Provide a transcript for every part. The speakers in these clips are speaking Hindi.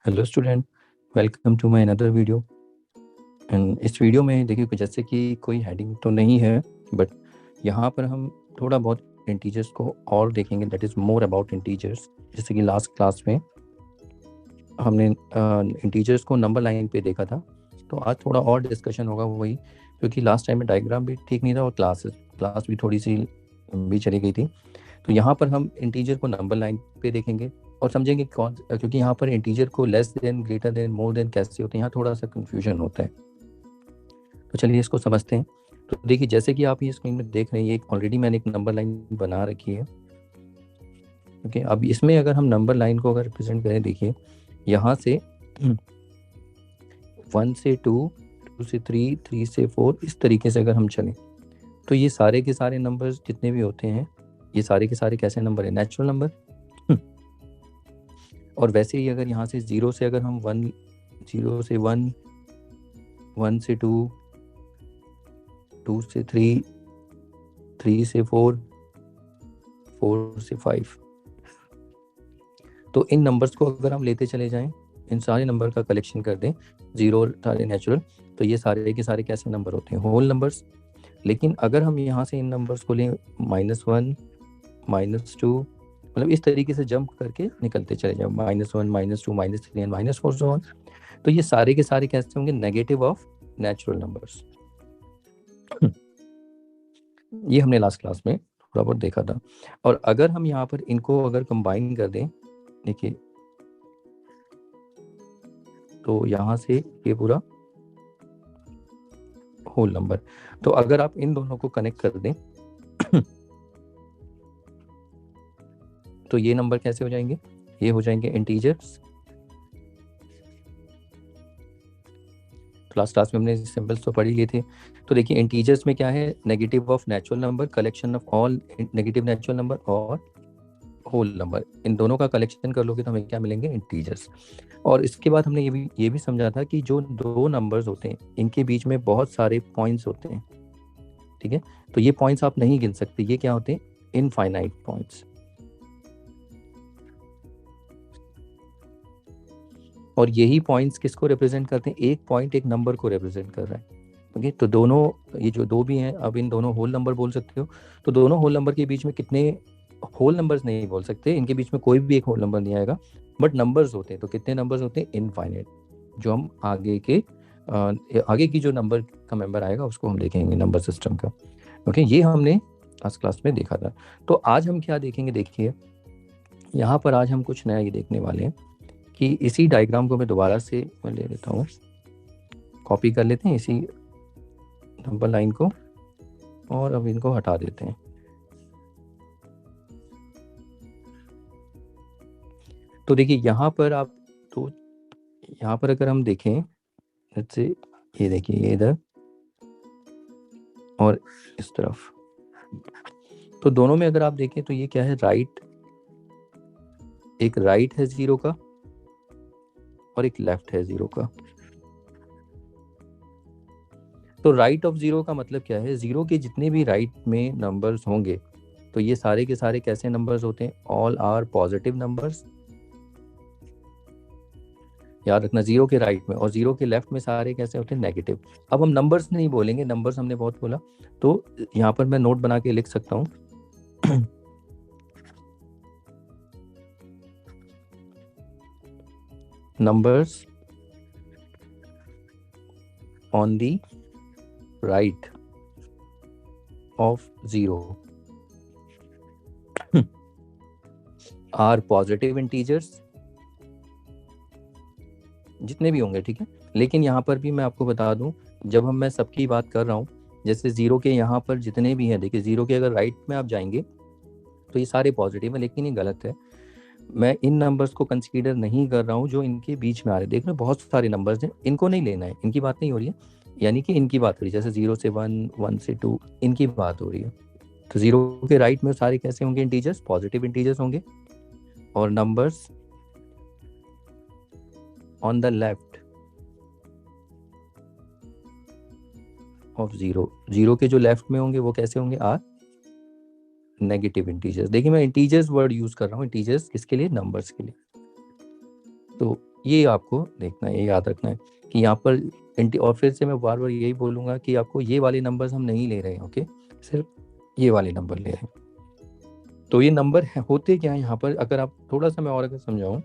Hello student, welcome to my another video. And इस वीडियो में देखिए जैसे कि कोई हेडिंग तो नहीं है, बट यहाँ पर हम थोड़ा बहुत इंटीजर्स को और देखेंगे, that is more about integers. जैसे कि लास्ट क्लास में हमने इंटीजर्स को नंबर लाइन पे देखा था, तो आज थोड़ा और डिस्कशन होगा वही, क्योंकि लास्ट टाइम में डायग्राम भी ठीक नहीं था और क्लास भी थोड़ी सी भी चली गई थी। तो यहाँ पर हम इंटीजर को नंबर लाइन पे देखेंगे और समझेंगे कौन, क्योंकि यहाँ पर इंटीजर को less than, greater than, more then कैसे होते हैं, यहाँ थोड़ा सा कंफ्यूजन होता है। तो चलिए इसको समझते हैं। तो देखिए जैसे कि आप ये स्क्रीन में देख रहे हैं, ये ऑलरेडी मैंने एक नंबर लाइन बना रखी है। ओके, अब इसमें अगर हम नंबर लाइन को अगर रिप्रेजेंट करें, देखिए यहाँ से 1 से 2, 2 से 3, 3 से 4, इस तरीके से अगर हम चलें तो ये सारे के सारे नंबर्स जितने भी होते हैं, ये सारे के सारे कैसे नंबर है? Natural number. और वैसे ही अगर यहाँ से 0 से अगर हम 1, 0 से 1, 1 से 2, 2 से 3, 3 से 4, 4 से 5, तो इन नंबर्स को अगर हम लेते चले जाएं, इन सारे नंबर का कलेक्शन कर दें, 0 सारे नेचुरल, तो ये सारे के सारे कैसे नंबर होते हैं? Whole numbers. लेकिन अगर हम यहाँ से इन नंबर्स को लें -1, -2, मतलब इस तरीके से जंप करके निकलते चले जाओ, -1, -2, -3 एंड -4 सो ऑन, तो ये सारे के सारे कैसे होंगे? Negative of natural numbers. ये हमने लास्ट क्लास में थोड़ा बहुत देखा था। और अगर हम यहाँ पर इनको अगर कंबाइन कर दें, देखिए, तो यहाँ से ये पूरा होल नंबर, तो अगर आप इन दोनों को कनेक्ट कर दें तो ये नंबर कैसे हो जाएंगे? ये हो जाएंगे इंटीजर्स। लास्ट क्लास में हमने सिंबल्स तो पढ़ ही लिए थे। तो देखिए इंटीजर्स में क्या है? Negative of natural number, collection of all negative natural number और होल नंबर, इन दोनों का कलेक्शन कर लोगे तो हमें क्या मिलेंगे? इंटीजर्स। और इसके बाद हमने ये भी समझा था कि जो दो नंबर्स होते हैं इनके बीच में बहुत सारे पॉइंट्स होते हैं, ठीक है? तो ये पॉइंट्स आप नहीं गिन सकते, ये क्या होते हैं? Infinite points. और यही पॉइंट्स किसको रिप्रेजेंट करते हैं? एक पॉइंट एक नंबर को रिप्रेजेंट कर रहा है। ओके, तो दोनों, ये जो दो भी हैं, अब इन दोनों होल नंबर बोल सकते हो। तो दोनों होल नंबर के बीच में कितने होल नंबर्स नहीं बोल सकते, इनके बीच में कोई भी एक होल नंबर नहीं आएगा, बट नंबर्स होते हैं। तो कितने नंबर्स होते हैं? इनफाइनाइट। जो हम आगे की जो नंबर का मेंबर आएगा उसको हम देखेंगे नंबर सिस्टम का। ओके, ये हमने लास्ट क्लास में देखा था। तो आज हम क्या देखेंगे? देखिए यहाँ पर आज हम कुछ नया ये देखने वाले हैं कि इसी डायग्राम को मैं दोबारा से मैं ले लेता हूँ, कॉपी कर लेते हैं इसी नंबर लाइन को और अब इनको हटा देते हैं। तो देखिए यहाँ पर आप, तो यहाँ पर अगर हम देखें, जैसे ये देखिए, ये इधर और इस तरफ, तो दोनों में अगर आप देखें तो ये क्या है? राइट, एक राइट है 0 का और एक लेफ्ट है 0 का। तो राइट ऑफ 0 का मतलब क्या है? 0 के जितने भी राइट में नंबर्स होंगे तो ये सारे के सारे कैसे नंबर्स होते हैं? All are positive numbers. याद रखना, 0 के राइट में और 0 के लेफ्ट में सारे कैसे होते हैं? नेगेटिव। अब हम नंबर्स नहीं बोलेंगे, नंबर्स हमने बहुत बोला, तो यहाँ पर मैं नोट बना के लिख सकता हूँ numbers on the right of 0 are positive integers, जितने भी होंगे, ठीक है? लेकिन यहाँ पर भी मैं आपको बता दूं, जब मैं सबकी बात कर रहा हूँ, जैसे 0 के यहाँ पर जितने भी हैं, देखिए 0 के अगर राइट में आप जाएंगे तो ये सारे पॉजिटिव है, लेकिन ये गलत है। मैं इन नंबर्स को कंसीडर नहीं कर रहा हूँ जो इनके बीच में आ रहे हैं। देख रहे, बहुत सारे नंबर्स हैं, इनको नहीं लेना है, इनकी बात नहीं हो रही है, यानी कि इनकी बात हो रही है, जैसे 0 से 1, 1 से 2, इनकी बात हो रही है। तो 0 के राइट में सारे कैसे होंगे? इंटीजर्स, पॉजिटिव इंटीजर्स होंगे। और numbers on the left of 0, 0 के जो लेफ्ट में होंगे वो कैसे होंगे? Are negative integers. देखिए मैं इंटीजर्स वर्ड यूज कर रहा हूँ, इंटीजर्स किसके लिए? नंबर्स के लिए। तो ये आपको देखना है, ये याद रखना है कि यहाँ पर और फिर से मैं बार बार यही बोलूँगा कि आपको ये वाले नंबर्स हम नहीं ले रहे हैं, ओके, सिर्फ ये वाले नंबर ले रहे हैं। तो ये नंबर होते क्या है यहाँ पर, अगर आप थोड़ा सा मैं और अगर समझाऊँ,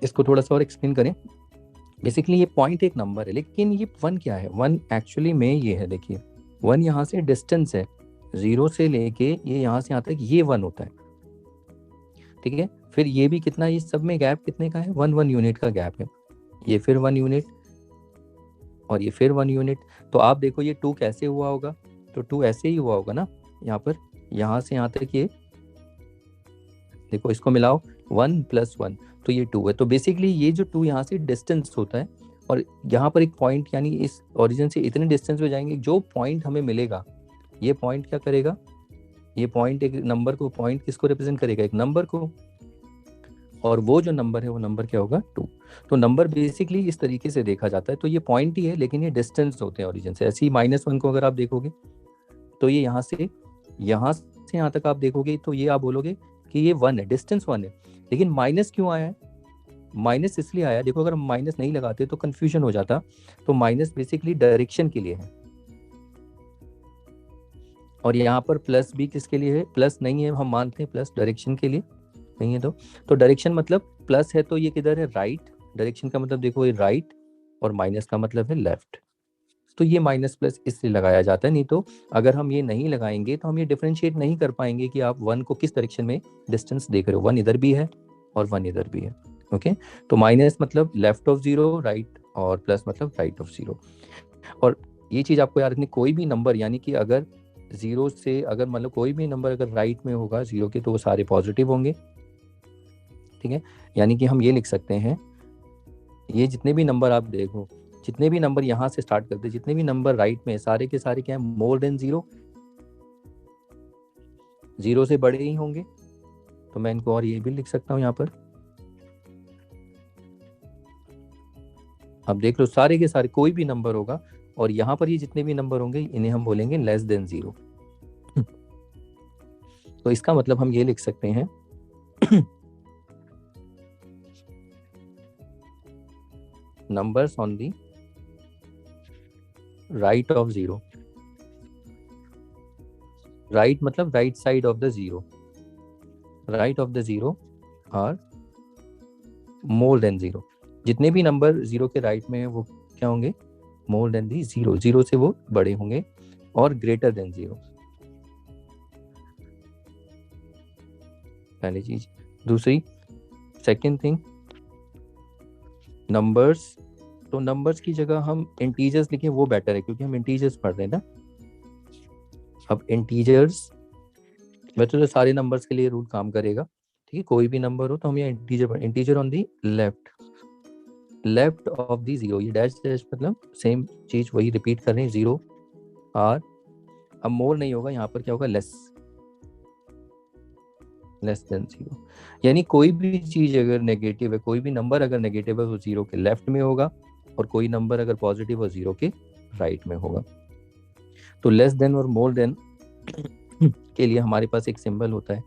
इसको थोड़ा सा और एक्सप्लेन करें। बेसिकली ये पॉइंट एक नंबर है, लेकिन ये वन क्या है, वन एक्चुअली में ये है, देखिए वन यहाँ से डिस्टेंस है, 0 से लेके ये यहाँ से यहाँ तक ये 1 होता है, ठीक है। फिर ये भी कितना, ये सब में गैप कितने का है, 1 यूनिट का गैप है, ये फिर 1 यूनिट और ये फिर 1 यूनिट। तो आप देखो ये 2 कैसे हुआ होगा, तो 2 ऐसे ही हुआ होगा ना, यहाँ पर यहाँ से यहाँ तक ये देखो, इसको मिलाओ 1 + 1 तो ये 2 है। तो बेसिकली ये जो 2 यहाँ से डिस्टेंस होता है, और यहाँ पर एक पॉइंट, यानी इस ओरिजिन से इतने डिस्टेंस पे जाएंगे, जो पॉइंट हमें मिलेगा, ये पॉइंट क्या करेगा, ये पॉइंट एक नंबर को, पॉइंट किसको रिप्रेजेंट करेगा, एक नंबर को, और वो जो नंबर है वो नंबर क्या होगा, 2। तो नंबर बेसिकली इस तरीके से देखा जाता है। तो ये पॉइंट ही है, लेकिन ये डिस्टेंस होते हैं ओरिजिन से। ऐसे ही -1 को अगर आप देखोगे तो ये यहाँ से यहाँ तक आप देखोगे, तो ये आप बोलोगे कि ये 1 है, डिस्टेंस 1 है। लेकिन माइनस क्यों आया है, माइनस इसलिए आया, देखो अगर हम माइनस नहीं लगाते तो कंफ्यूजन हो जाता। तो माइनस बेसिकली डायरेक्शन के लिए है, और यहाँ पर प्लस भी किसके लिए है, प्लस नहीं है, हम मानते हैं प्लस डायरेक्शन के लिए नहीं है। तो डायरेक्शन मतलब प्लस है तो ये किधर है, राइट। डायरेक्शन का मतलब देखो ये राइट, और माइनस का मतलब है लेफ्ट। तो ये माइनस प्लस इसलिए लगाया जाता है, नहीं तो अगर हम ये नहीं लगाएंगे तो हम ये डिफरेंशिएट नहीं कर पाएंगे कि आप 1 को किस डायरेक्शन में डिस्टेंस देख रहे हो। 1 इधर भी है और 1 इधर भी है, ओके। तो माइनस मतलब लेफ्ट ऑफ 0, राइट, और प्लस मतलब राइट ऑफ 0। और ये चीज आपको याद रखनी, कोई भी नंबर, यानी कि अगर 0 से, अगर मतलब कोई भी नंबर अगर राइट में होगा 0 के, तो वो सारे पॉजिटिव होंगे, ठीक है। यानी कि हम ये लिख सकते हैं, ये जितने भी नंबर आप देखो, जितने भी नंबर यहाँ से स्टार्ट करते हैं, जितने भी नंबर राइट में, सारे के सारे क्या है, मोर देन 0, 0 से बड़े ही होंगे। तो मैं इनको और ये भी लिख सकता हूँ यहाँ पर, अब देख लो सारे के सारे कोई भी नंबर होगा, और यहाँ पर ये जितने भी नंबर होंगे इन्हें हम बोलेंगे लेस देन 0। तो इसका मतलब हम ये लिख सकते हैं numbers on the right of 0, right मतलब right side of the 0, right of the 0 are more than 0। जितने भी नंबर 0 के राइट में है वो क्या होंगे, more than the 0, 0 से वो बड़े होंगे, और greater than 0, पहली चीज। दूसरी, सेकेंड थिंग, नंबर्स, तो नंबर्स की जगह हम इंटीजर्स लिखें वो बेटर है, क्योंकि हम इंटीजर्स पढ़ रहे हैं ना। अब इंटीजर्स, वैसे तो सारे नंबर्स के लिए रूल काम करेगा, ठीक है, कोई भी नंबर हो तो हम यहाँ integer on the left of the 0, ये डैश डैश मतलब सेम चीज वही रिपीट कर रहे हैं, 0 आर, अब मोर नहीं होगा, यहाँ पर क्या होगा, लेस देन 0। यानी कोई भी चीज अगर नेगेटिव है, कोई भी नंबर अगर नेगेटिव है वो 0 के लेफ्ट में होगा, और कोई नंबर अगर पॉजिटिव है 0 के राइट में होगा। तो लेस देन और मोर देन के लिए हमारे पास एक सिंबल होता है,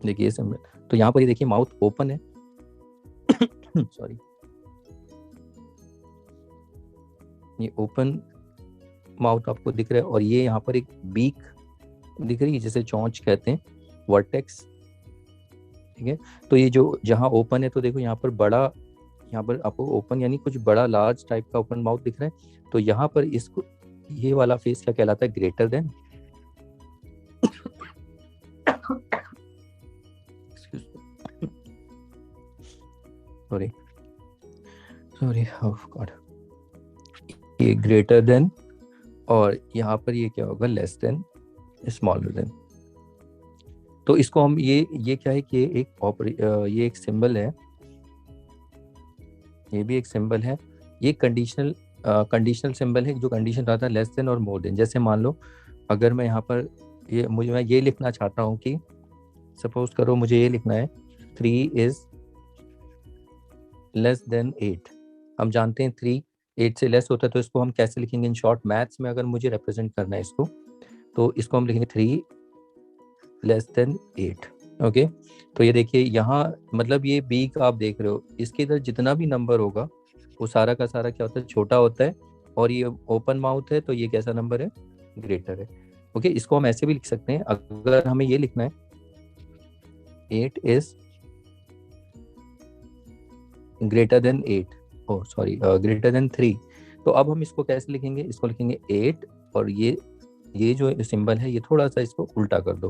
देखिए सिंबल। तो यहाँ पर ये देखिए माउथ ओपन है सॉरी, ये ओपन माउथ आपको दिख रहा है, और ये यहाँ पर एक बीक दिख रही है जिसे चोंच कहते हैं, वर्टेक्स, ठीक है। तो ये जो जहाँ ओपन है, तो देखो यहाँ पर बड़ा, यहाँ पर आपको ओपन यानी कुछ बड़ा लार्ज टाइप का ओपन माउथ दिख रहा है। तो यहाँ पर इसको, ये वाला फेस क्या कहलाता है, greater than, sorry of God, ये ग्रेटर देन, और यहाँ पर ये क्या होगा, लेस देन, स्मॉलर देन। तो इसको हम ये क्या है कि ये एक सिंबल है, ये भी एक सिंबल है, ये कंडीशनल सिंबल है, जो कंडीशन रहता है लेस देन और मोर देन। जैसे मान लो अगर मैं यहाँ पर मैं ये लिखना चाहता हूँ कि सपोज करो मुझे ये लिखना है 3 इज लेस देन 8। हम जानते हैं 3 8 से लेस होता है, तो इसको हम कैसे लिखेंगे, इन शॉर्ट मैथ्स में अगर मुझे रिप्रेजेंट करना है इसको, तो इसको हम लिखेंगे 3 लेस देन 8। ओके, तो ये देखिए यहाँ मतलब ये बी का आप देख रहे हो, इसके इधर जितना भी नंबर होगा वो सारा का सारा क्या होता है, छोटा होता है, और ये ओपन माउथ है तो ये कैसा नंबर है, ग्रेटर है। ओके, इसको हम ऐसे भी लिख सकते हैं, अगर हमें ये लिखना है 8 is greater than 8, oh sorry greater than 3, तो अब हम इसको कैसे लिखेंगे, इसको लिखेंगे 8 और ये जो सिंबल है ये थोड़ा सा इसको उल्टा कर दो।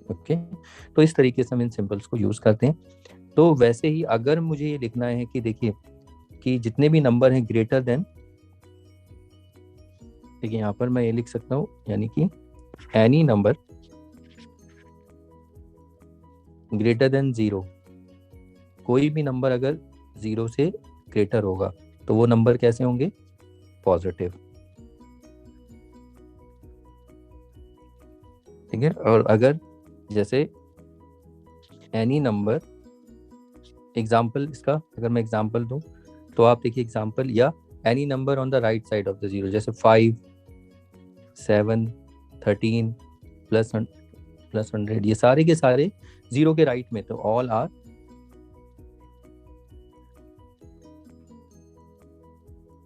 ओके, तो इस तरीके से हम इन सिंबल्स को यूज करते हैं। तो वैसे ही अगर मुझे ये लिखना है कि देखिए कि जितने भी नंबर हैं ग्रेटर देन, देखिए यहाँ पर मैं ये लिख सकता हूँ, यानी कि एनी नंबर ग्रेटर देन 0, कोई भी नंबर अगर 0 से ग्रेटर होगा तो वो नंबर कैसे होंगे, पॉजिटिव। ठीक है, और अगर जैसे एनी नंबर, एग्जाम्पल इसका अगर मैं एग्जाम्पल दूं तो आप देखिए एग्जाम्पल, या any number on the right side of the 0, जैसे 5, 7, 13 प्लस 100, ये सारे के सारे 0 के राइट में, तो ऑल आर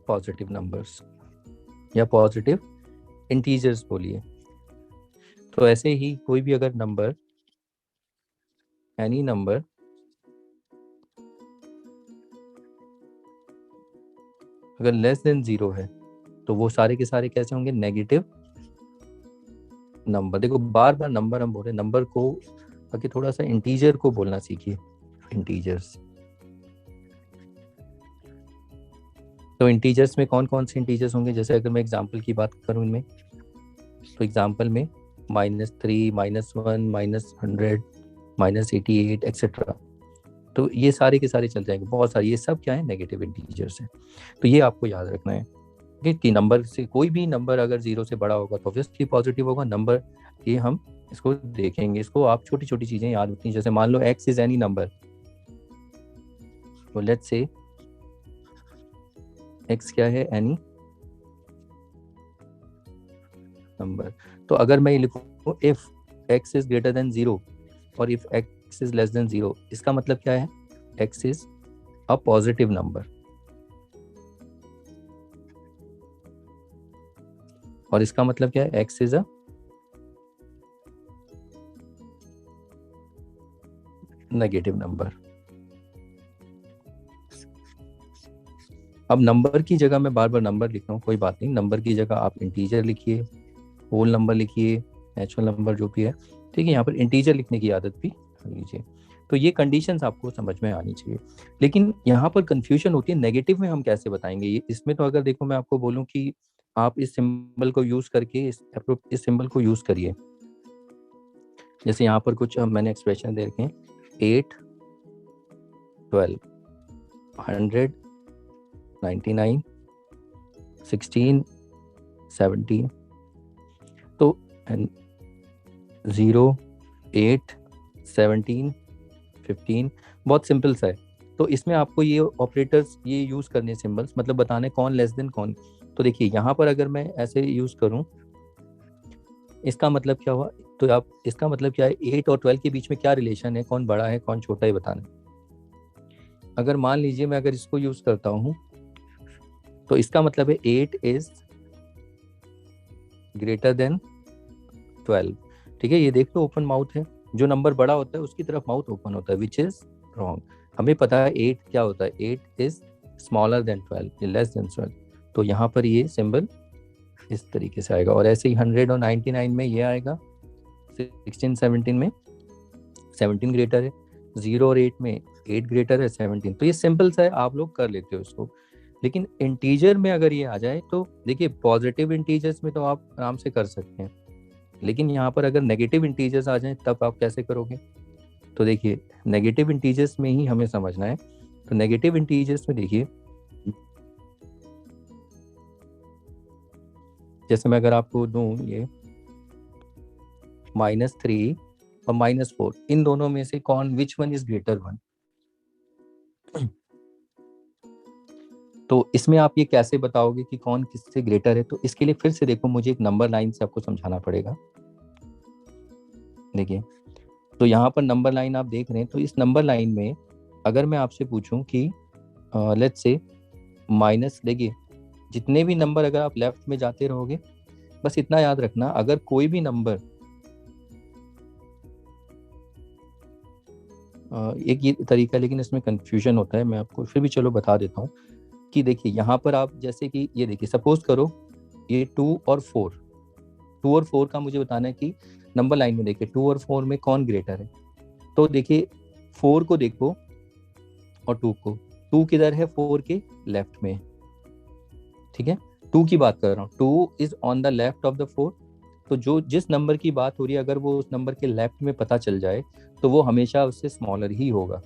पॉजिटिव नंबर्स या पॉजिटिव इंटीजर्स बोलिए। तो ऐसे ही कोई भी अगर नंबर, एनी नंबर अगर लेस देन 0 है तो वो सारे के सारे कैसे होंगे, नेगेटिव नंबर। देखो बार बार नंबर हम बोल रहे हैं, नंबर को आगे थोड़ा सा इंटीजर को बोलना सीखिए, इंटीजर्स। तो इंटीजर्स में कौन कौन से इंटीजर्स होंगे, जैसे अगर मैं एग्जांपल की बात करूं इनमें, तो एग्जांपल में -3, -1, -100, -88 एक्सेट्रा, तो ये सारे के सारे चल जाएंगे, बहुत सारे, ये सब क्या है, नेगेटिव इंटीजर्स हैं। तो ये आपको याद रखना है कि नंबर से कोई भी नंबर अगर 0 से बड़ा होगा तो ऑब्वियसली पॉजिटिव होगा नंबर, ये हम इसको देखेंगे। इसको आप छोटी छोटी चीजें याद रखती हैं, जैसे मान लो x इज एनी नंबर, तो लेट्स से x क्या है, एनी नंबर। तो अगर मैं ये लिखूं if x is greater then 0 और if x is less then 0, इसका मतलब क्या है, x is a positive number, और इसका मतलब क्या है, x is a negative number. अब नंबर की जगह मैं बार बार नंबर लिख रहा हूँ, कोई बात नहीं, नंबर की जगह आप इंटीजर लिखिए, होल नंबर लिखिए, नेचुरल नंबर जो भी है, ठीक है, यहाँ पर इंटीजर लिखने की आदत भी लीजिए। तो ये कंडीशंस आपको समझ में आनी चाहिए। लेकिन यहाँ पर कंफ्यूजन होती है, नेगेटिव में हम कैसे बताएंगे ये, इसमें तो अगर देखो मैं आपको बोलूँ कि आप इस सिंबल को यूज करके इस सिंबल को यूज करिए, जैसे यहाँ पर कुछ मैंने एक्सप्रेशन दे रखे हैं, 8, 12, 100, 99, 16, 17, तो 0, 8, 17, 15, बहुत सिंपल सा है। तो इसमें आपको ये ऑपरेटर्स ये यूज करने सिंबल्स, मतलब बताने कौन लेस देन कौन। तो देखिए यहाँ पर अगर मैं ऐसे यूज करूं, इसका मतलब क्या हुआ, तो आप इसका मतलब क्या है, 8 और 12 के बीच में क्या रिलेशन है, कौन बड़ा है कौन छोटा है बताना। अगर मान लीजिए मैं अगर इसको यूज करता हूं तो इसका मतलब है 8 इज ग्रेटर देन 12, ठीक है, ये देख लो ओपन माउथ है, जो नंबर बड़ा होता है उसकी तरफ माउथ ओपन होता है, विच इज रॉन्ग। हमें पता है 8 क्या होता है, 8 is smaller than 12, less than 12, तो यहाँ पर ये सिंबल इस तरीके से आएगा। और ऐसे ही 100 और 99 में ये आएगा, 16, 17 में 17 ग्रेटर है, 0 और 8 में 8 ग्रेटर है 17, तो ये सिंपल सा है, आप लोग कर लेते हो इसको। लेकिन इंटीजर में अगर ये आ जाए तो देखिए पॉजिटिव इंटीजर्स में तो आप आराम से कर सकते हैं, लेकिन यहाँ पर अगर नेगेटिव इंटीजर्स आ जाएं तब आप कैसे करोगे। तो देखिए नेगेटिव इंटीजर्स में ही हमें समझना है। तो नेगेटिव इंटीजर्स में देखिए, जैसे मैं अगर आपको दूं ये -3 और -4, इन दोनों में से कौन, which one is greater one, तो इसमें आप ये कैसे बताओगे कि कौन किससे ग्रेटर है। तो इसके लिए फिर से देखो, मुझे एक नंबर लाइन से आपको समझाना पड़ेगा। देखिए तो यहाँ पर नंबर लाइन आप देख रहे हैं, तो इस नंबर लाइन में अगर मैं आपसे पूछूं कि लेट्स से माइनस, देखिए जितने भी नंबर अगर आप लेफ्ट में जाते रहोगे, बस इतना याद रखना, अगर कोई भी नंबर एक ये तरीका है लेकिन इसमें कंफ्यूजन होता है, मैं आपको फिर भी चलो बता देता हूँ कि देखिए यहाँ पर आप जैसे कि ये देखिए, सपोज करो ये 2 और 4, 2 और 4 का मुझे बताना है कि नंबर लाइन में देखिए 2 और 4 में कौन ग्रेटर है। तो देखिए 4 को देखो और 2 को, 2 किधर है, 4 के लेफ्ट में, ठीक है, 2 की बात कर रहा हूँ, 2 is on the left of the 4। तो जो जिस नंबर की बात हो रही है अगर वो उस नंबर के लेफ्ट में पता चल जाए तो वो हमेशा उससे स्मॉलर ही होगा।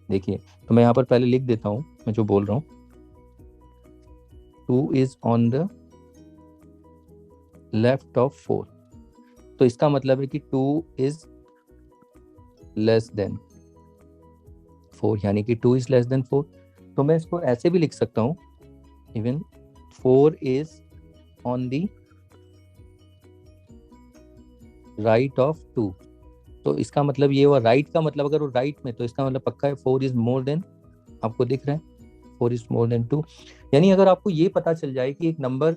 देखिए तो मैं यहाँ पर पहले लिख देता हूँ मैं जो बोल रहा हूँ, 2 is on the left of 4, तो इसका मतलब है कि 2 इज लेस देन 4, यानी कि 2 इज लेस देन 4। तो मैं इसको ऐसे भी लिख सकता हूँ, even 4 is on the right of 2। तो इसका मतलब ये हुआ, राइट का मतलब अगर वो राइट में, तो इसका मतलब पक्का है 4 इज मोर देन, आपको दिख रहा है 4 इज मोर देन 2। यानी अगर आपको ये पता चल जाए कि एक नंबर,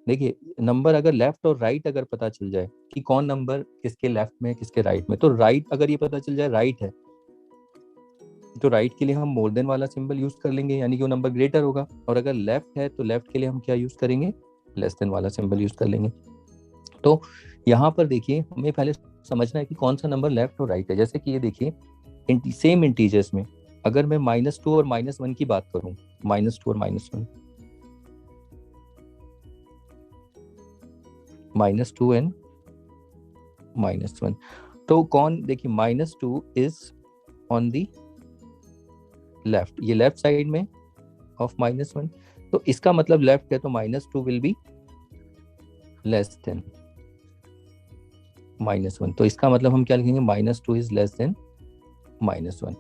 देखिए नंबर अगर लेफ्ट और राइट अगर पता चल जाए कि कौन नंबर किसके लेफ्ट में किसके राइट में, तो राइट अगर ये पता चल जाए राइट है, तो राइट के लिए हम मोर देन वाला सिंबल यूज कर लेंगे, यानी कि वो नंबर ग्रेटर होगा। और अगर लेफ्ट है तो लेफ्ट के लिए हम क्या यूज करेंगे, लेस देन वाला सिंबल यूज कर लेंगे। तो यहाँ पर देखिए हमें पहले समझना है कि कौन सा नंबर लेफ्ट और राइट है। जैसे कि ये देखिए सेम इंटीजर्स में अगर मैं -2 और -1 की बात करूं, -2 और -1, -2 एंड -1, तो कौन, देखिए -2 इज ऑन दी लेफ्ट, ये लेफ्ट साइड में ऑफ -1, तो इसका मतलब लेफ्ट है तो -2 विल बी लेस देन -1, तो इसका मतलब हम क्या लिखेंगे, -2 इज लेस देन -1।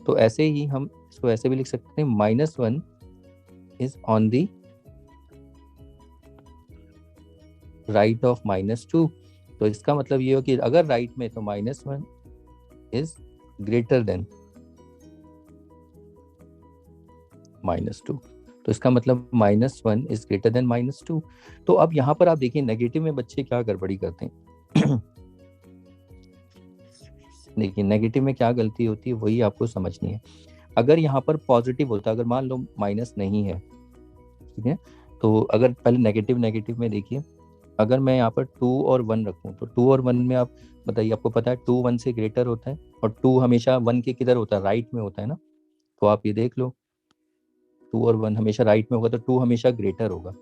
तो ऐसे ही हम इसको ऐसे भी लिख सकते हैं, -1 is on the right of -2। तो इसका मतलब ये हो कि अगर राइट में तो -1 इज ग्रेटर देन -2, तो इसका मतलब -1 इज ग्रेटर देन -2। तो अब यहाँ पर आप देखिए नेगेटिव में बच्चे क्या गड़बड़ी करते हैं देखिए नेगेटिव में क्या गलती होती है वही आपको समझनी है। अगर यहाँ पर पॉजिटिव होता, अगर मान लो माइनस नहीं है, ठीक है, तो अगर पहले नेगेटिव में देखिए, अगर मैं यहाँ पर 2 और 1 रखूँ तो 2 और 1 में आप बताइए, आपको पता है 2 1 से ग्रेटर होता है, और 2 हमेशा 1 के किधर होता है, राइट में होता है ना। तो आप ये देख लो 2 और 1 हमेशा राइट में होगा, तो 2 हमेशा ग्रेटर होगा।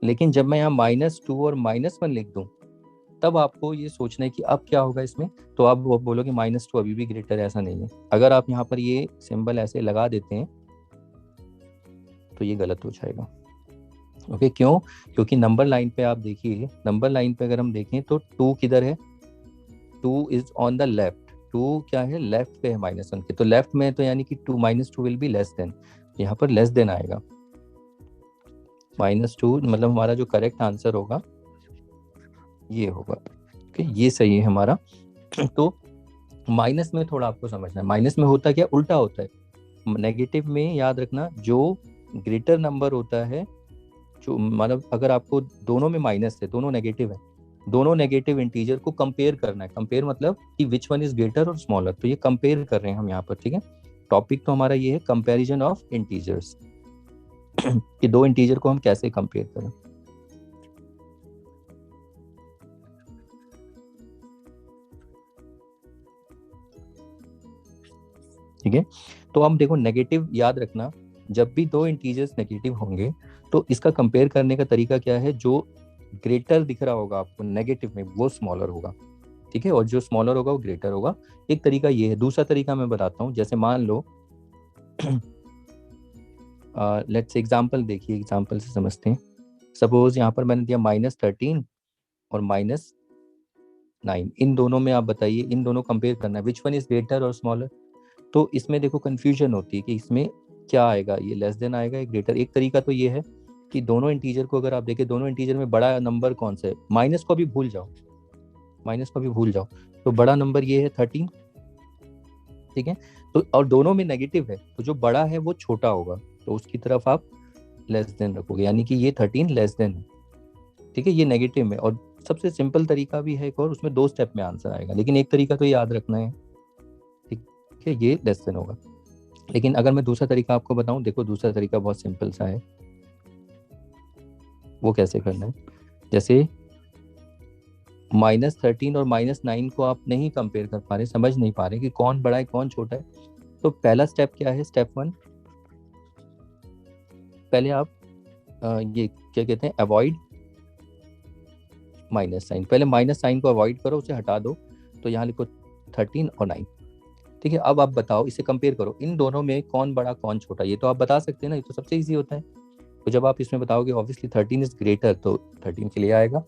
लेकिन जब मैं यहाँ -2 और -1 लिख दूं, तब आपको ये सोचना है कि अब क्या होगा इसमें, तो आप वो बोलोगे -2 अभी भी ग्रेटर है, ऐसा नहीं है। अगर आप यहाँ पर ये सिंबल ऐसे लगा देते हैं तो ये गलत हो जाएगा। ओके, क्यों? क्योंकि नंबर लाइन पे आप देखिए, नंबर लाइन पे अगर हम देखें तो 2 किधर है, 2 इज ऑन द लेफ्ट, 2 क्या है, लेफ्ट पे है -1 के, तो लेफ्ट में है, तो यानी कि -2 विल बी लेस देन, यहाँ पर लेस देन आएगा। -2 मतलब हमारा जो करेक्ट आंसर होगा ये होगा। ओके, ये सही है हमारा। तो माइनस में थोड़ा आपको समझना है, माइनस में होता क्या, उल्टा होता है। नेगेटिव में याद रखना, जो ग्रेटर नंबर होता है, जो मतलब अगर आपको दोनों में माइनस है, दोनों नेगेटिव है, दोनों नेगेटिव इंटीजर को कंपेयर करना है। कंपेयर मतलब कि विच वन इज ग्रेटर और स्मॉलर, तो ये कंपेयर कर रहे हैं हम यहाँ पर, ठीक है। टॉपिक तो हमारा ये है कंपैरिजन ऑफ इंटीजर्स कि दो इंटीजर को हम कैसे कंपेयर करें। ठीक है, तो हम देखो नेगेटिव याद रखना, जब भी दो इंटीजर्स नेगेटिव होंगे तो इसका कंपेयर करने का तरीका क्या है, जो ग्रेटर दिख रहा होगा आपको नेगेटिव में वो स्मॉलर होगा, ठीक है, और जो स्मॉलर होगा वो ग्रेटर होगा। एक तरीका ये है। दूसरा तरीका मैं बताता हूँ, जैसे मान लो लेट्स एग्जांपल देखिए, एग्जांपल से समझते हैं। सपोज यहाँ पर मैंने दिया -13 और -9, इन दोनों में आप बताइए, इन दोनों कंपेयर करना है, विच वन इज ग्रेटर और स्मॉलर। तो इसमें देखो कंफ्यूजन होती है कि इसमें क्या आएगा, ये लेस देन आएगा या ग्रेटर। एक तरीका तो ये है कि दोनों इंटीजर को अगर आप देखें, दोनों इंटीजर में बड़ा नंबर कौन सा है, माइनस को भी भूल जाओ, माइनस को भी भूल जाओ। तो बड़ा नंबर ये है 13, ठीक है। तो और दोनों में नेगेटिव है, तो जो बड़ा है वो छोटा होगा, तो उसकी तरफ आप लेस देन रखोगे, यानी कि ये 13 लेस देन है, ठीक है, ये नेगेटिव में। और सबसे सिंपल तरीका भी है एक और, उसमें 2 स्टेप में आंसर आएगा, लेकिन एक तरीका तो याद रखना है, ठीक है, ये लेस देन होगा। लेकिन अगर मैं दूसरा तरीका आपको बताऊं, देखो दूसरा तरीका बहुत सिंपल सा है, वो कैसे करना है। जैसे -13 और -9 को आप नहीं कंपेयर कर पा रहे, समझ नहीं पा रहे कि कौन बड़ा है कौन छोटा है, तो पहला स्टेप क्या है, स्टेप 1, पहले आप ये क्या कहते हैं, अवॉइड माइनस साइन, पहले माइनस साइन को अवॉइड करो, उसे हटा दो, तो यहाँ लिखो 13 और 9, ठीक है। अब आप बताओ, इसे कंपेयर करो, इन दोनों में कौन बड़ा कौन छोटा, ये तो आप बता सकते हैं ना, ये तो सबसे ईजी होता है। तो जब आप इसमें बताओगे ऑब्वियसली 13 इज ग्रेटर, तो 13 के लिए आएगा।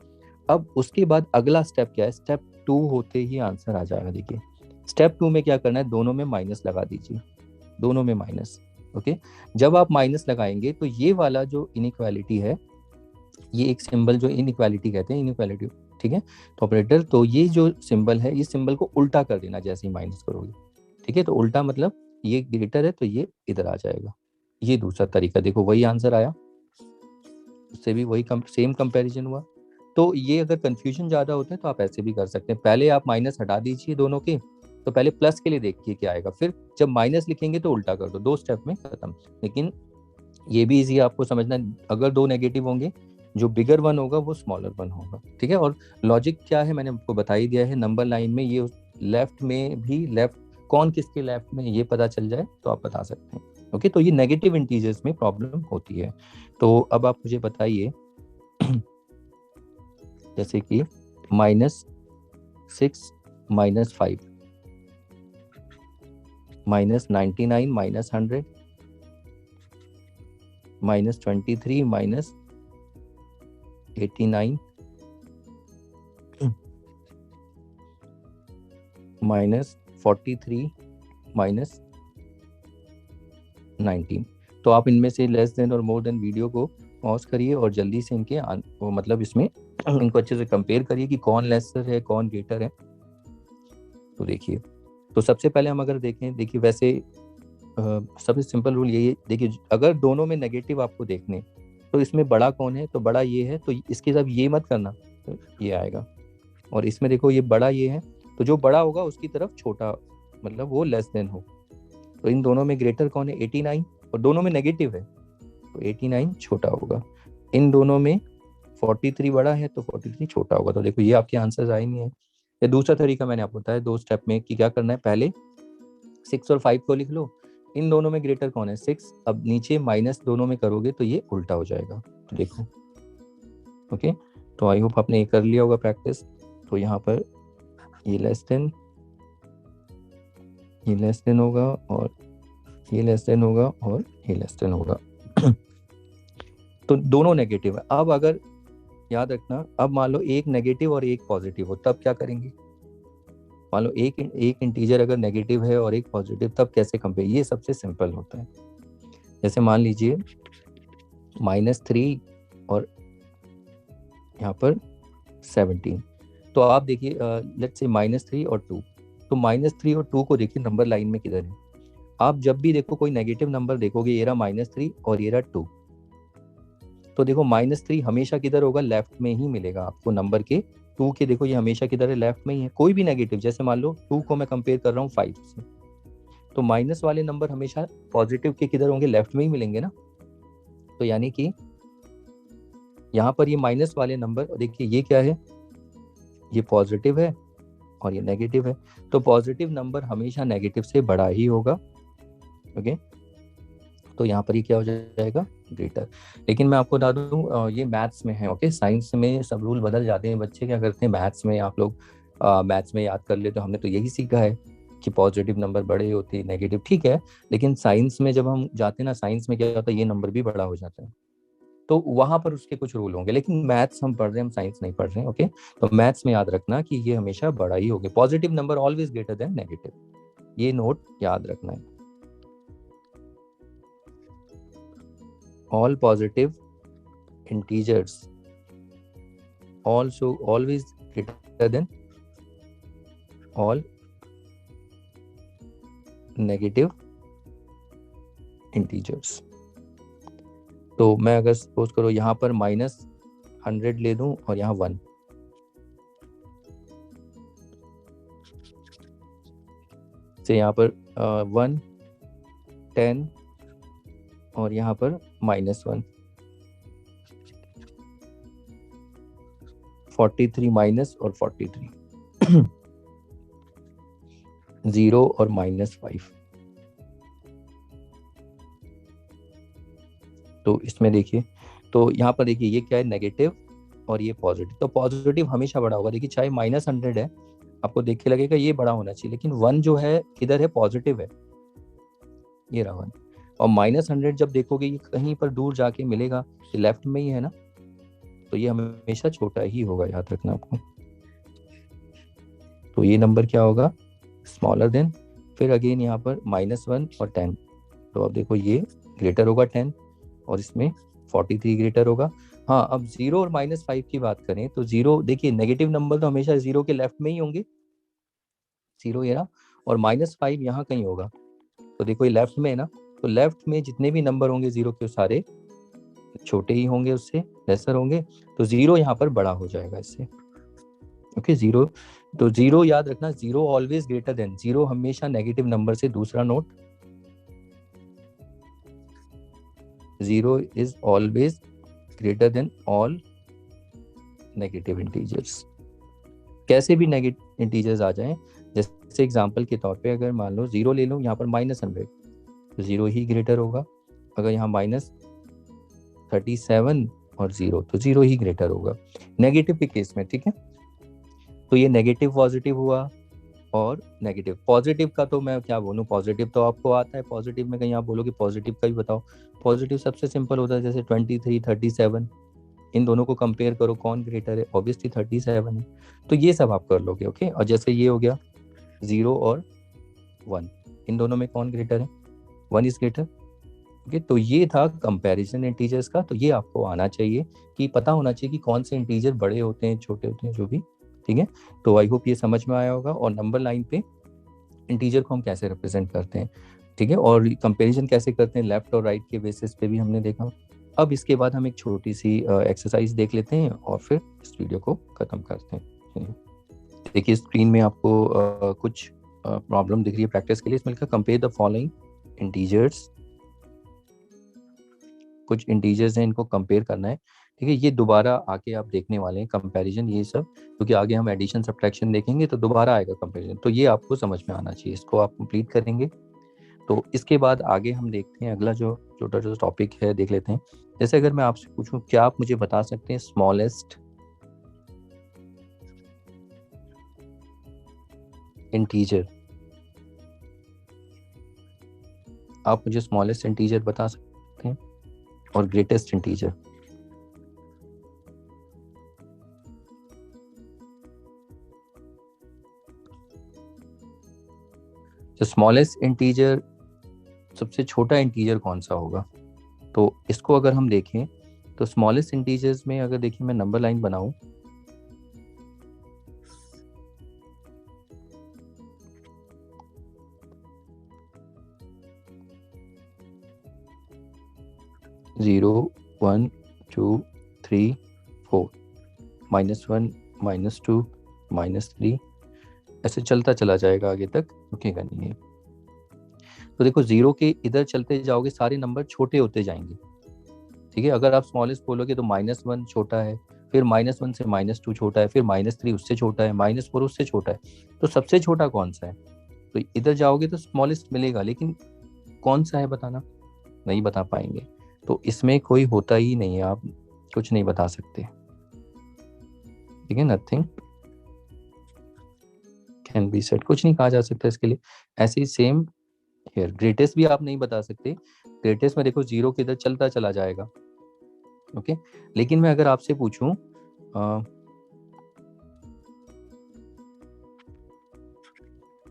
अब उसके बाद अगला स्टेप क्या है, स्टेप 2 होते ही आंसर आ जाएगा। देखिए स्टेप 2 में क्या करना है, दोनों में माइनस लगा दीजिए, दोनों में माइनस, ओके। जब आप माइनस लगाएंगे तो ये वाला जो इनइक्वालिटी है, ये एक सिंबल जो इनइक्वालिटी कहते हैं, इनइक्वालिटी, ठीक है। तो ऑपरेटर, तो ये जो सिंबल है, इस सिंबल को उल्टा कर देना जैसे ही माइनस करोगे, ठीक है। तो उल्टा मतलब ये ग्रेटर है तो ये इधर आ जाएगा, ये दूसरा तरीका। देखो वही आंसर आया, उससे भी वही सेम कंपैरिजन हुआ। तो ये अगर कंफ्यूजन ज़्यादा होता है तो आप ऐसे भी कर सकते हैं, पहले आप माइनस हटा दीजिए दोनों के, तो पहले प्लस के लिए देखिए क्या आएगा, फिर जब माइनस लिखेंगे तो उल्टा कर दो, 2 स्टेप में खत्म। लेकिन ये भी इजी आपको समझना है, अगर 2 नेगेटिव होंगे, जो बिगर वन होगा वो स्मॉलर वन होगा, ठीक है। और लॉजिक क्या है मैंने आपको बता ही दिया है, नंबर लाइन में ये लेफ्ट में भी, लेफ्ट कौन किसके लेफ्ट में ये पता चल जाए तो आप बता सकते हैं, ओके। तो ये नेगेटिव इंटीजर्स में प्रॉब्लम होती है। तो अब आप मुझे बताइए जैसे कि -6 -5, -99 -100, -23 -89, -43 -19। तो आप इनमें से लेस देन और मोर देन वीडियो को पॉज करिए और जल्दी से इनके मतलब इसमें इनको अच्छे से कंपेयर करिए कि कौन लेसर है कौन ग्रेटर है। तो देखिए, तो सबसे पहले हम अगर देखें, देखिए वैसे सबसे सिंपल रूल यही है, देखिए अगर दोनों में नेगेटिव आपको देखने, तो इसमें बड़ा कौन है, तो बड़ा ये है, तो इसके साथ ये मत करना, तो ये आएगा। और इसमें देखो ये बड़ा ये है, तो जो बड़ा होगा उसकी तरफ छोटा, मतलब वो लेस देन हो। तो इन दोनों में ग्रेटर कौन है, 89, और दोनों में नेगेटिव है, तो 89 छोटा होगा। इन दोनों में 43 बड़ा है, तो 43 छोटा होगा। तो देखो ये आपके आंसर आए नहीं है। ये दूसरा तरीका मैंने आपको बताया 2 स्टेप में कि क्या करना है, पहले 6 और 5 को लिख लो, इन दोनों में ग्रेटर कौन है, 6, अब नीचे माइनस दोनों में करोगे तो ये उल्टा हो जाएगा। तो देखो, ओके। तो आई होप आपने ये कर लिया होगा प्रैक्टिस। तो यहाँ पर ये लेस देन, ये लेस देन होगा, और ये लेस देन होगा, और ये लेस देन होगा। तो दोनों नेगेटिव है। अब अगर याद रखना, अब मान लो एक नेगेटिव और एक पॉजिटिव हो, तब क्या करेंगे। मान लो एक इंटीजर अगर नेगेटिव है और एक पॉजिटिव, तब कैसे कंपेयर, ये सबसे सिंपल होता है। जैसे मान लीजिए -3 और यहाँ पर 17, तो आप देखिए लेट्स से -3 और 2, तो -3 और 2 को देखिए नंबर लाइन में किधर है। आप जब भी देखो कोई नेगेटिव नंबर देखोगे, ये रहा -3 और ये रहा 2, तो देखो -3 हमेशा किधर होगा, लेफ्ट में ही मिलेगा आपको नंबर के। 2 के देखो ये हमेशा किधर है, लेफ्ट में ही है। कोई भी नेगेटिव, जैसे मान लो 2 को मैं कंपेयर कर रहा हूँ 5 से, तो माइनस वाले नंबर हमेशा पॉजिटिव के किधर होंगे, लेफ्ट में ही मिलेंगे ना। तो यानी कि यहाँ पर ये माइनस वाले नंबर, देखिए ये क्या है, ये पॉजिटिव है और ये नेगेटिव है, तो पॉजिटिव नंबर हमेशा नेगेटिव से बड़ा ही होगा, ओके। तो यहाँ पर ये क्या हो जाएगा, ग्रेटर। लेकिन मैं आपको बता दूं ये मैथ्स में है, ओके। साइंस में सब रूल बदल जाते हैं, बच्चे क्या करते हैं मैथ्स में, आप लोग मैथ्स में याद कर ले, तो हमने तो यही सीखा है कि पॉजिटिव नंबर बड़े होते हैं, नेगेटिव ठीक है। लेकिन साइंस में जब हम जाते हैं ना, साइंस में क्या होता है, ये नंबर भी बड़ा हो जाता है, तो वहां पर उसके कुछ रूल होंगे। लेकिन मैथ्स हम पढ़ रहे हैं, हम साइंस नहीं पढ़ रहे हैं, ओके। तो मैथ्स में याद रखना कि ये हमेशा बड़ा ही होगा, positive number always greater than negative, ये नोट याद रखना है। All positive integers also always greater than all negative integers. तो मैं अगर सपोज करो यहाँ पर -100 ले दूं और यहाँ 1, से यहाँ पर 1, 10 और यहाँ पर -1, 43 माइनस और 43 0 और -5। तो इसमें देखिए, तो यहाँ पर देखिए ये क्या है, नेगेटिव और ये पॉजिटिव। तो पॉजिटिव हमेशा बड़ा होगा। देखिए चाहे -100 है, आपको देख के लगेगा ये बड़ा होना चाहिए, लेकिन 1 जो है किधर है, पॉजिटिव है, ये रहा 1। और -100 जब देखोगे ये कहीं पर दूर जाके मिलेगा, ये लेफ्ट में ही है ना, तो ये हमेशा छोटा ही होगा, याद रखना आपको। तो ये नंबर क्या होगा, स्मॉलर देन, फिर अगेन यहाँ पर -1 और 10। तो अब देखो ये ग्रेटर होगा 10 और इसमें 43 ग्रेटर होगा। हाँ, अब 0 और -5 की बात करें तो 0, देखिए नेगेटिव नंबर तो हमेशा 0 के लेफ्ट में ही होंगे, 0 ये रहा, और -5 यहाँ कहीं होगा। तो देखो ये लेफ्ट में है ना, तो लेफ्ट में जितने भी नंबर होंगे 0 के सारे छोटे ही होंगे, उससे लेसर होंगे। तो 0 यहाँ पर बड़ा हो जाएगा इससे। ओके 0, तो 0 याद रखना, 0 ऑलवेज ग्रेटर देन, 0 हमेशा नेगेटिव नंबर से, दूसरा note, 0 is always greater than all negative integers. कैसे भी नेगेटिव इंटीजर्स आ जाएं, जैसे एग्जांपल के तौर पे अगर मान लो 0 ले लो, यहाँ पर -100, तो 0 ही ग्रेटर होगा। अगर यहाँ -37 और 0, तो 0 ही ग्रेटर होगा नेगेटिव के केस में, ठीक है। तो ये नेगेटिव पॉजिटिव हुआ, और नेगेटिव पॉजिटिव का तो मैं क्या बोलूँ, पॉजिटिव तो आपको आता है। पॉजिटिव में कहीं आप बोलोगे पॉजिटिव का भी बताओ, पॉजिटिव सबसे सिंपल होता है, जैसे 23, 37, इन दोनों को कंपेयर करो, कौन ग्रेटर है, ऑब्वियसली 37 है। तो ये सब आप कर लोगे, ओके। और जैसे ये हो गया 0 और 1, इन दोनों में कौन ग्रेटर है, 1 इज ग्रेटर, ओके। तो ये था कंपैरिजन इंटीजर्स का। तो ये आपको आना चाहिए, कि पता होना चाहिए कि कौन से इंटीजर बड़े होते हैं, छोटे होते हैं, जो भी, ठीक है। तो आई होप ये समझ में आया होगा। और नंबर लाइन पे इंटीजर को हम कैसे रिप्रेजेंट करते हैं, ठीक है, और कंपैरिजन कैसे करते हैं लेफ्ट और राइट के बेसिस पे भी हमने देखा। अब इसके बाद हम एक छोटी सी एक्सरसाइज देख लेते हैं और फिर इस वीडियो को खत्म करते हैं। देखिए स्क्रीन में आपको कुछ प्रॉब्लम दिख रही है प्रैक्टिस के लिए। इसमें लिखा कंपेयर द फॉलोइंग इंटीजर्स, कुछ इंटीजर्स हैं, इनको कंपेयर करना है, ठीक है। ये दोबारा आके आप देखने वाले हैं कंपैरिजन, ये सब, क्योंकि आगे हम एडिशन सब्ट्रैक्शन देखेंगे तो दोबारा आएगा कंपैरिजन। तो ये आपको समझ में आना चाहिए, इसको आप कंप्लीट करेंगे। तो इसके बाद आगे हम देखते हैं अगला जो छोटा जो टॉपिक है, देख लेते हैं। जैसे अगर मैं आपसे पूछूं, क्या आप मुझे बता सकते हैं स्मॉलेस्ट इंटीजर, आप मुझे स्मॉलेस्ट इंटीजर बता सकते हैं और ग्रेटेस्ट इंटीजर। जो स्मॉलेस्ट इंटीजर, सबसे छोटा इंटीजर कौन सा होगा? तो इसको अगर हम देखें तो स्मॉलेस्ट इंटीजर्स में अगर देखिए मैं नंबर लाइन बनाऊं, जीरो, 1, 2, 3, 4, -1, -2, -3, ऐसे चलता चला जाएगा आगे तक, रुकेगा नहीं है। तो देखो 0 के इधर चलते जाओगे सारे नंबर छोटे होते जाएंगे, ठीक है। अगर आप स्मॉलेस्ट बोलोगे तो -1 छोटा है, फिर -1 से -2 छोटा है, फिर -3 उससे छोटा है, -4 उससे छोटा है। तो सबसे छोटा कौन सा है? तो इधर जाओगे तो स्मॉलेस्ट मिलेगा, लेकिन कौन सा है बताना, नहीं बता पाएंगे। तो इसमें कोई होता ही नहीं है, आप कुछ नहीं बता सकते, ठीक है। नथिंग कैन बी सेड, कुछ नहीं कहा जा सकता इसके लिए। ऐसे ही सेम हियर, ग्रेटेस्ट भी आप नहीं बता सकते। ग्रेटेस्ट में देखो 0 किधर चलता चला जाएगा, ओके। लेकिन मैं अगर आपसे पूछूं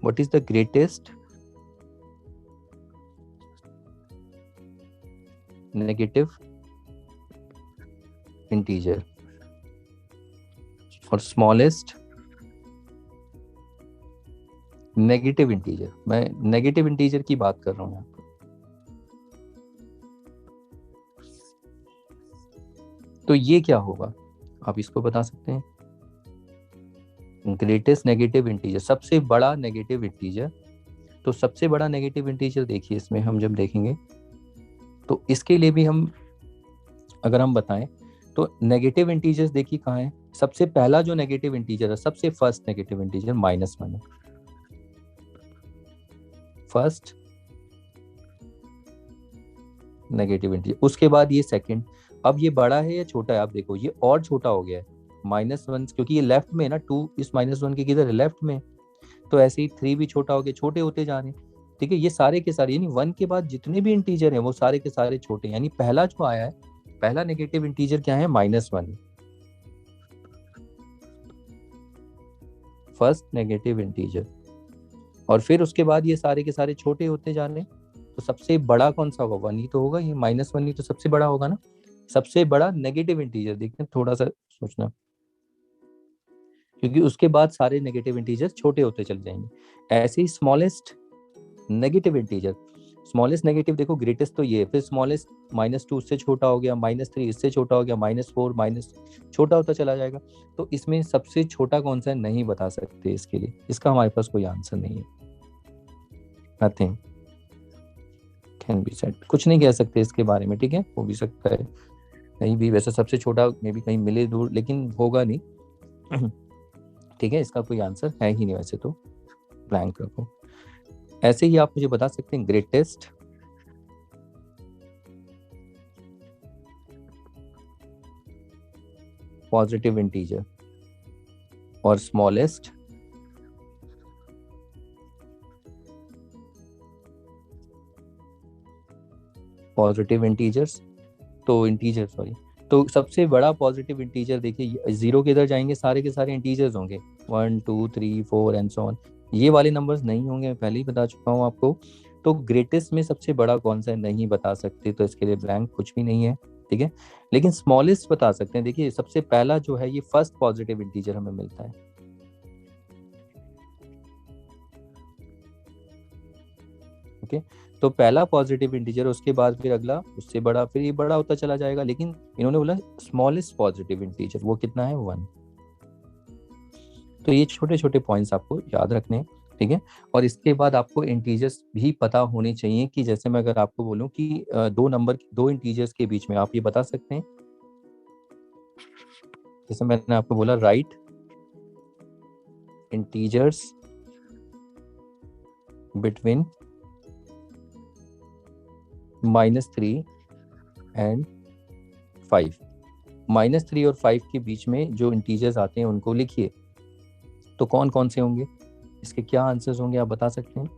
what is the greatest negative integer और स्मॉलेस्ट नेगेटिव इंटीजर, मैं नेगेटिव इंटीजर की बात कर रहा हूँ यहाँ पर। तो ये क्या होगा, आप इसको बता सकते हैं? ग्रेटेस्ट नेगेटिव इंटीजर, सबसे बड़ा नेगेटिव इंटीजर। तो सबसे बड़ा नेगेटिव इंटीजर देखिए, इसमें हम जब देखेंगे तो इसके लिए भी हम अगर हम बताएं तो नेगेटिव इंटीजर्स देखिए कहाँ है। सबसे पहला जो नेगेटिव इंटीजर है, सबसे फर्स्ट नेगेटिव इंटीजर -1 है, फर्स्ट नेगेटिव इंटीजर। उसके बाद ये सेकंड। अब ये बड़ा है या छोटा है, आप देखो ये और छोटा हो गया है -1, क्योंकि ये लेफ्ट में है ना, 2 इस -1 के किधर है, लेफ्ट में। तो ऐसे ही 3 भी छोटा हो गया, छोटे होते जा रहे हैं। ठीक है, ये सारे के सारे यानी 1 के बाद जितने भी इंटीजर हैं वो सारे के सारे छोटे, यानी पहला जो आया है, पहला नेगेटिव इंटीजर क्या है, -1, फर्स्ट नेगेटिव इंटीजर। और फिर उसके बाद ये सारे के सारे छोटे होते जा रहे हैं। तो सबसे बड़ा कौन सा होगा, 1 ही तो होगा, ये -1 ही तो सबसे बड़ा होगा ना। सबसे बड़ा नेगेटिव इंटीजर देखते हैं, थोड़ा सा सोचना, क्योंकि उसके बाद सारे नेगेटिव इंटीजर छोटे होते चले जाएंगे। ऐसे ही smallest negative integer, smallest negative देखो, ग्रेटेस्ट तो ये, फिर स्मॉलेस्ट -2 उससे छोटा हो गया, -3 इससे छोटा हो गया, -4 माइनस छोटा होता चला जाएगा। तो इसमें सबसे छोटा कौन सा है, नहीं बता सकते इसके लिए, इसका हमारे पास कोई आंसर नहीं है। नथिंग कैन बी सेड, कुछ नहीं कह सकते इसके बारे में। ठीक है, हो भी सकता है कहीं भी, वैसे सबसे छोटा मे भी कहीं मिले दूर, लेकिन होगा नहीं। ठीक है, इसका कोई आंसर है ही नहीं वैसे तो, ब्लैंक रखो। ऐसे ही आप मुझे बता सकते हैं ग्रेटेस्ट पॉजिटिव इंटीजर और स्मॉलेस्ट पॉजिटिव इंटीजर्स, तो इंटीजर सॉरी, तो सबसे बड़ा पॉजिटिव इंटीजर देखिए, 0 के इधर जाएंगे सारे के सारे इंटीजर्स होंगे, 1 2 3 4 एंड सो ऑन। ये वाले नंबर्स नहीं होंगे, मैं पहले ही बता चुका हूँ आपको। तो ग्रेटेस्ट में सबसे बड़ा कौन सा है, नहीं बता सकते, तो इसके लिए ब्लैंक, कुछ भी नहीं है। ठीक है, लेकिन स्मॉलेस्ट बता सकते हैं। देखिए सबसे पहला जो है, ये फर्स्ट पॉजिटिव इंटीजर हमें मिलता है। ओके, तो पहला पॉजिटिव इंटीजर, उसके बाद फिर अगला, उससे बड़ा, फिर ये बड़ा होता चला जाएगा। लेकिन इन्होंने बोला स्मॉलेस्ट पॉजिटिव इंटीजर, वो कितना है, 1। तो ये छोटे छोटे पॉइंट्स आपको याद रखने हैं। ठीक है, और इसके बाद आपको इंटीजर्स भी पता होने चाहिए, कि जैसे मैं अगर आपको बोलूं कि दो इंटीजर्स के बीच में, आप ये बता सकते हैं, जैसे मैंने आपको बोला राइट इंटीजर्स बिटवीन -3 एंड 5, -3 और 5 के बीच में जो इंटीजर्स आते हैं उनको लिखिए। तो कौन कौन से होंगे, इसके क्या आंसर्स होंगे, आप बता सकते हैं?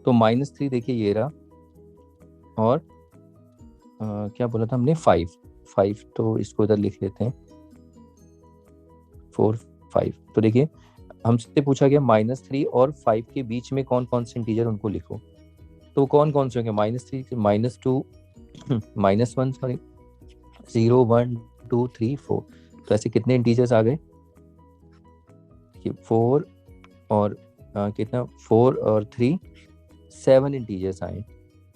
तो -3 देखिए ये रहा, और क्या बोला था हमने, 5, तो इसको इधर लिख लेते हैं, 4 5। तो देखिए हमसे पूछा गया -3 और 5 के बीच में कौन कौन से इंटीजर, उनको लिखो। तो कौन कौन से होंगे, -3 -2 -1 सॉरी, 0 1 2 3 4। तो ऐसे कितने इंटीजर्स आ गए, 4 और कितना, 4 और 3 7 इंटीजर्स आए।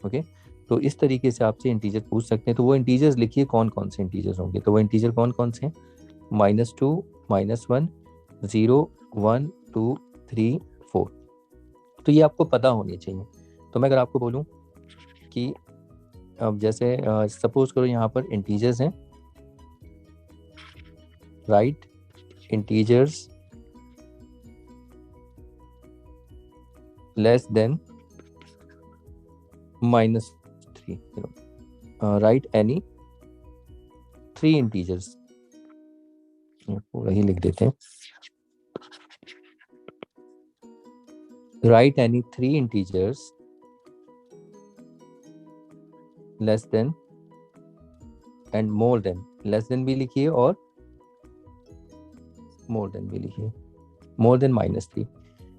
ओके, तो इस तरीके से आपसे इंटीजर पूछ सकते हैं। तो वो इंटीजर्स लिखिए, कौन कौन से इंटीजर्स होंगे। तो वो इंटीजर कौन कौन से हैं, -2 -1 0 1 2 3 4। तो ये आपको पता होनी चाहिए। तो मैं अगर आपको बोलूं कि अब जैसे सपोज करो यहाँ पर इंटीजर्स हैं, right integers less than -3, right any 3 integers, पूरा ही लिख देते हैं, right any 3 integers less then and more than, less than भी लिखिए और मोर देन भी लिखिए, मोर देन -3।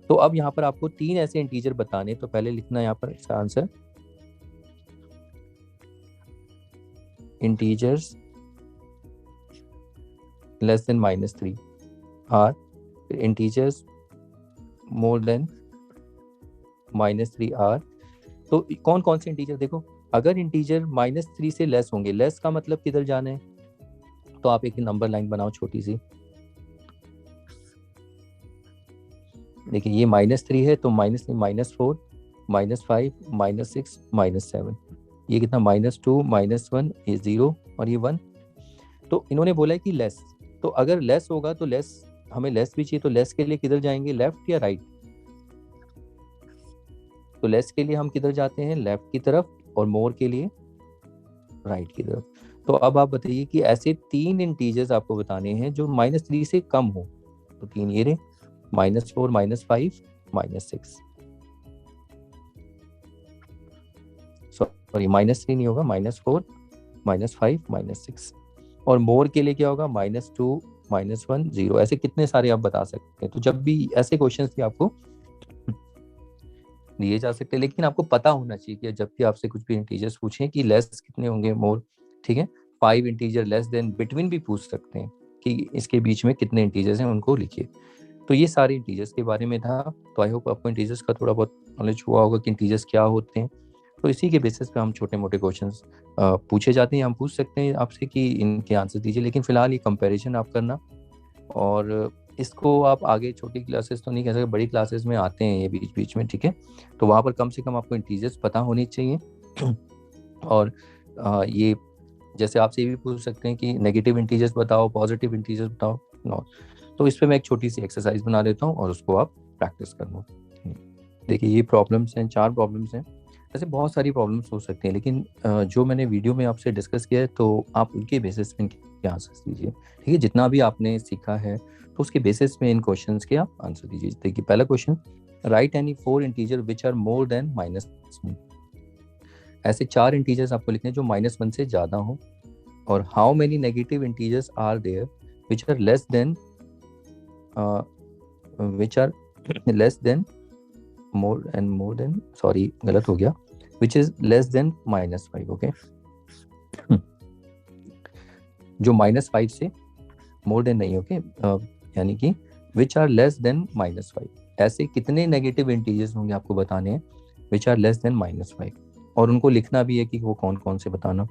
तो अब यहाँ पर आपको 3 ऐसे इंटीजर बताने, तो पहले लिखना यहाँ पर इसका answer, integers less than -3 are, integers more than -3 are. तो कौन कौन से इंटीजर, देखो अगर इंटीजर -3 से लेस होंगे, लेस का मतलब किधर जाना है, तो आप एक नंबर लाइन बनाओ छोटी सी। देखिए ये -3 है तो -4, -5, -6, -7, ये कितना -2, -1, ये 0 और ये 1। तो इन्होंने बोला है कि लेस, तो अगर लेस होगा तो लेस, हमें लेस भी चाहिए, तो लेस के लिए किधर जाएंगे, लेफ्ट या राइट? तो लेस के लिए हम किधर जाते हैं, लेफ्ट की तरफ, और मोर के लिए राइट की तरफ। तो अब आप बताइए कि ऐसे 3 इंटीजर्स आपको बताने हैं जो -3 से कम हो। तो 3 ये रहे, -4, -5, -6, सॉरी -3 नहीं होगा, -4, -5, -6। और मोर के लिए क्या होगा, -2, -1, 0। ऐसे कितने सारे आप बता सकते हैं। तो जब भी ऐसे क्वेश्चंस भी आपको दिए जा सकते हैं, लेकिन आपको पता होना चाहिए कि जब भी आपसे कुछ भी इंटीजर्स पूछें कि लेस कितने होंगे, मोर, ठीक है। 5 इंटीजर लेस देन, बिटवीन भी पूछ सकते हैं कि इसके बीच में कितने इंटीजर्स हैं, उनको लिखिए। तो ये सारे इंटीजर्स के बारे में था। तो आई होप आपको इंटीजर्स का थोड़ा बहुत नॉलेज हुआ होगा कि इंटीजर्स क्या होते हैं। तो इसी के बेसिस पे हम छोटे मोटे क्वेश्चंस पूछे जाते हैं, हम पूछ सकते हैं आपसे कि इनके आंसर दीजिए, लेकिन फिलहाल ये कंपैरिजन आप करना। और इसको आप आगे छोटी क्लासेस तो नहीं कह सकते, बड़ी क्लासेस में आते हैं ये बीच बीच में, ठीक है। तो वहाँ पर कम से कम आपको इंटीजर्स पता होने चाहिए। और ये जैसे आपसे ये भी पूछ सकते हैं कि नेगेटिव इंटीजर्स बताओ, पॉजिटिव इंटीजर्स बताओ, नो। तो इस पर मैं एक छोटी सी एक्सरसाइज बना देता हूँ और उसको आप प्रैक्टिस करना। देखिए ये प्रॉब्लम्स हैं, 4 प्रॉब्लम्स हैं। ऐसे बहुत सारी प्रॉब्लम्स हो सकती हैं, लेकिन जो मैंने वीडियो में आपसे डिस्कस किया है, तो आप उनके बेसिस पे इनके आंसर्स दीजिए, ठीक है। जितना भी आपने सीखा है तो उसके बेसिस पे इन क्वेश्चंस के आप आंसर दीजिए। देखिए पहला question, write any 4 integer which are more than -1। ऐसे 4 इंटीजर्स आपको लिखने जो -1 से ज़्यादा हो। और how many negative integers are there which are less than more than, sorry गलत हो गया, which is less than -5, okay. जो -5 से मोर देन नहीं, ओके, यानी कि विच आर लेस देन -5। ऐसे कितने नेगेटिव इंटीजर्स होंगे आपको बताने हैं, विच आर लेस देन -5, और उनको लिखना भी है कि वो कौन कौन से बताना।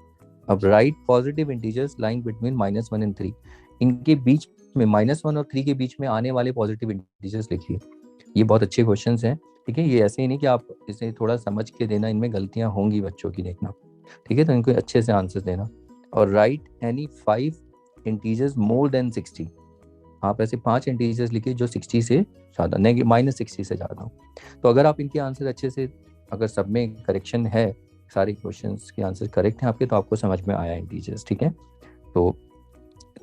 अब right positive integers lying between -1 and 3। इनके बीच में -1 और 3 के बीच में आने वाले पॉजिटिव इंटीजर्स लिखिए। ये बहुत अच्छे क्वेश्चंस हैं, ठीक है। ये ऐसे ही नहीं कि आप इसे थोड़ा समझ के देना, इनमें गलतियां होंगी बच्चों की, देखना, ठीक है। तो इनको अच्छे से आंसर देना। और right any 5 integers more then 60। आप ऐसे 5 इंटीजर्स लिखिए जो 60 से ज़्यादा, -60 से ज़्यादा हो। तो अगर आप इनके आंसर अच्छे से, अगर सब में करेक्शन है, सारे क्वेश्चंस के आंसर करेक्ट हैं आपके, तो आपको समझ में आया इंटीजर्स, ठीक है। तो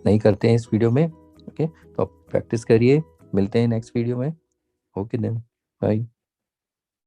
नहीं करते हैं इस वीडियो में, ओके। तो आप प्रैक्टिस करिए, मिलते हैं नेक्स्ट वीडियो में, ओके देन, बाय।